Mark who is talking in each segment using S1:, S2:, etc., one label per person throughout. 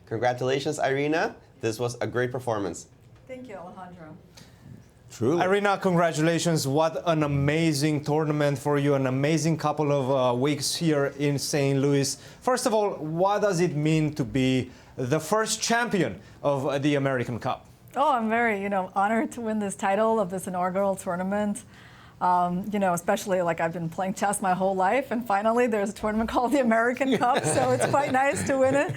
S1: Congratulations, Irina. This was a great performance.
S2: Thank you, Alejandro.
S3: Truly.
S4: Irina, congratulations. What an amazing tournament for you, an amazing couple of weeks here in St. Louis. First of all, what does it mean to be the first champion of the American Cup?
S2: Oh, I'm very, honored to win this title of this inaugural tournament. Especially like I've been playing chess my whole life, and finally there's a tournament called the American Cup, so it's quite nice to win it.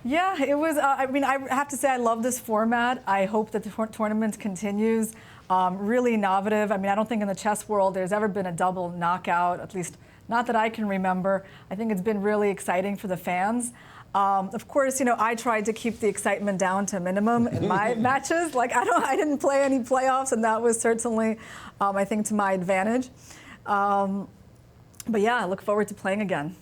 S2: Yeah, it was, I have to say I love this format. I hope that the tournament continues. Really innovative. I don't think in the chess world there's ever been a double knockout, at least not that I can remember. I think it's been really exciting for the fans. Of course, I tried to keep the excitement down to a minimum in my matches. Like I didn't play any playoffs, and that was certainly, I think, to my advantage. But yeah, I look forward to playing again.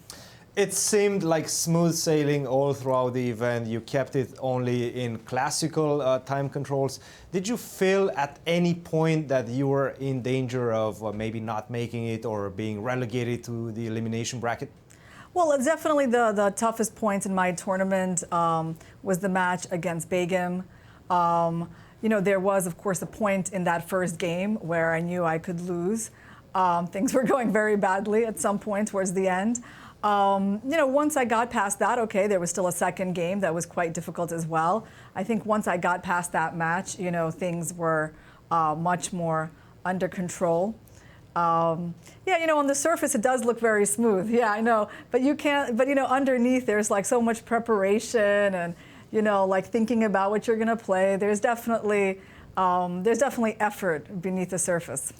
S4: It seemed like smooth sailing all throughout the event. You kept it only in classical time controls. Did you feel at any point that you were in danger of maybe not making it or being relegated to the elimination bracket?
S2: Well, it's definitely the toughest point in my tournament was the match against Begim. There was, of course, a point in that first game where I knew I could lose. Things were going very badly at some point towards the end. Once I got past that, okay, there was still a second game that was quite difficult as well. I think once I got past that match, things were much more under control. On the surface it does look very smooth. Yeah, I know, but you can't. But underneath there's like so much preparation and like thinking about what you're gonna play. There's definitely effort beneath the surface.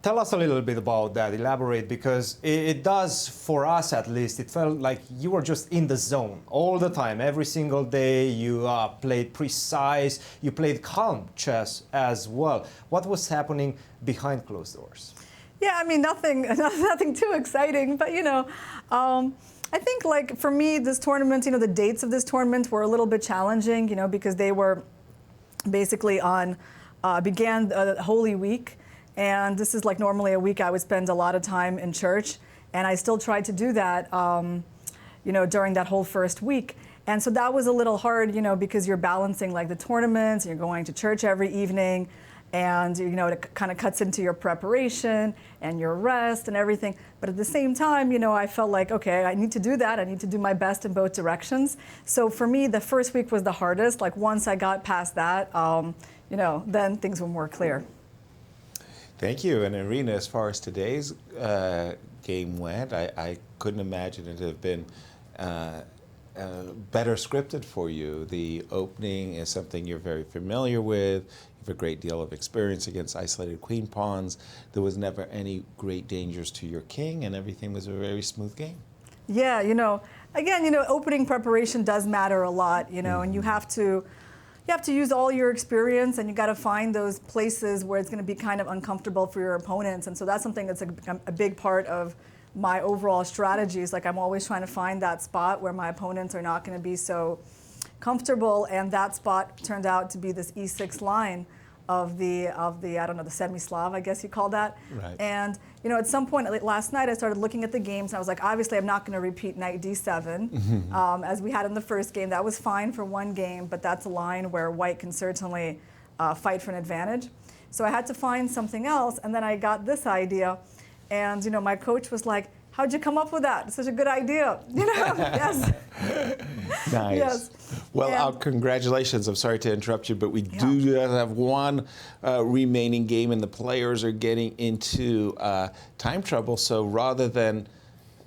S4: Tell us a little bit about that, elaborate, because it does, for us at least, it felt like you were just in the zone all the time. Every single day you played precise, you played calm chess as well. What was happening behind closed doors? Yeah,
S2: nothing too exciting, but I think like for me, this tournament, the dates of this tournament were a little bit challenging, because they were basically began Holy Week. And this is like normally a week I would spend a lot of time in church, and I still tried to do that, during that whole first week. And so that was a little hard, because you're balancing like the tournaments, and you're going to church every evening, and it kind of cuts into your preparation and your rest and everything. But at the same time, I felt like, okay, I need to do that. I need to do my best in both directions. So for me, the first week was the hardest. Like once I got past that, then things were more clear.
S3: Thank you. And Irina, as far as today's game went, I couldn't imagine it to have been better scripted for you. The opening is something you're very familiar with. You have a great deal of experience against isolated queen pawns. There was never any great dangers to your king, and everything was a very smooth game.
S2: Yeah, again, opening preparation does matter a lot, and you have to use all your experience, and you got to find those places where it's going to be kind of uncomfortable for your opponents. And so that's something that's a big part of my overall strategies. Like I'm always trying to find that spot where my opponents are not going to be so comfortable. And that spot turned out to be this E6 line of the I don't know, the semi-Slav, I guess you call that.
S3: Right.
S2: And at some point last night I started looking at the games, and I was like, obviously I'm not going to repeat knight d7 as we had in the first game. That was fine for one game, but that's a line where white can certainly fight for an advantage. So I had to find something else, and then I got this idea, and my coach was like, how'd you come up with that? It's such a good idea. Yes.
S3: Nice.
S2: Yes.
S3: Well, congratulations. I'm sorry to interrupt you, but we do have one remaining game, and the players are getting into time trouble. So rather than,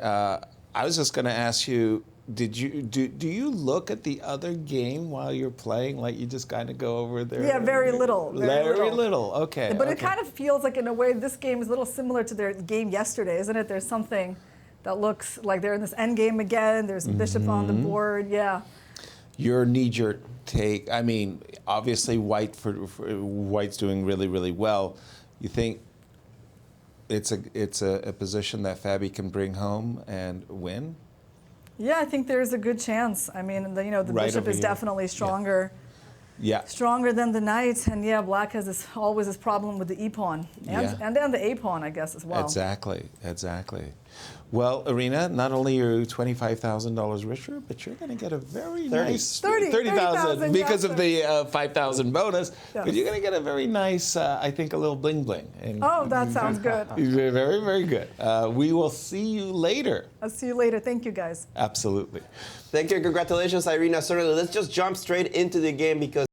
S3: I was just going to ask you, do you look at the other game while you're playing? Like you just kind of go over there?
S2: Yeah, very little.
S3: Very little. Okay.
S2: But it kind of feels like, in a way, this game is a little similar to their game yesterday, isn't it? There's something that looks like they're in this end game again. There's a bishop on the board. Yeah.
S3: Your knee-jerk take. Obviously, White's doing really, really well. You think it's a position that Fabi can bring home and win?
S2: Yeah, I think there's a good chance. The bishop is definitely stronger.
S3: Yeah.
S2: Stronger than the knight, and black has always this problem with the e pawn and the a pawn, I guess, as well.
S3: Exactly. Well, Irina, not only are you $25,000 richer, but you're going to get a very
S1: 30.
S3: nice
S2: 30,000
S3: because
S2: yes,
S3: of the 5,000 bonus.
S2: Yes.
S3: But you're going to get a very nice, I think, a little bling bling. And
S2: Oh, that sounds good.
S3: very, very good. We will see you later.
S2: I'll see you later. Thank you, guys.
S3: Absolutely.
S1: Thank you. Congratulations, Irina. Certainly, let's just jump straight into the game because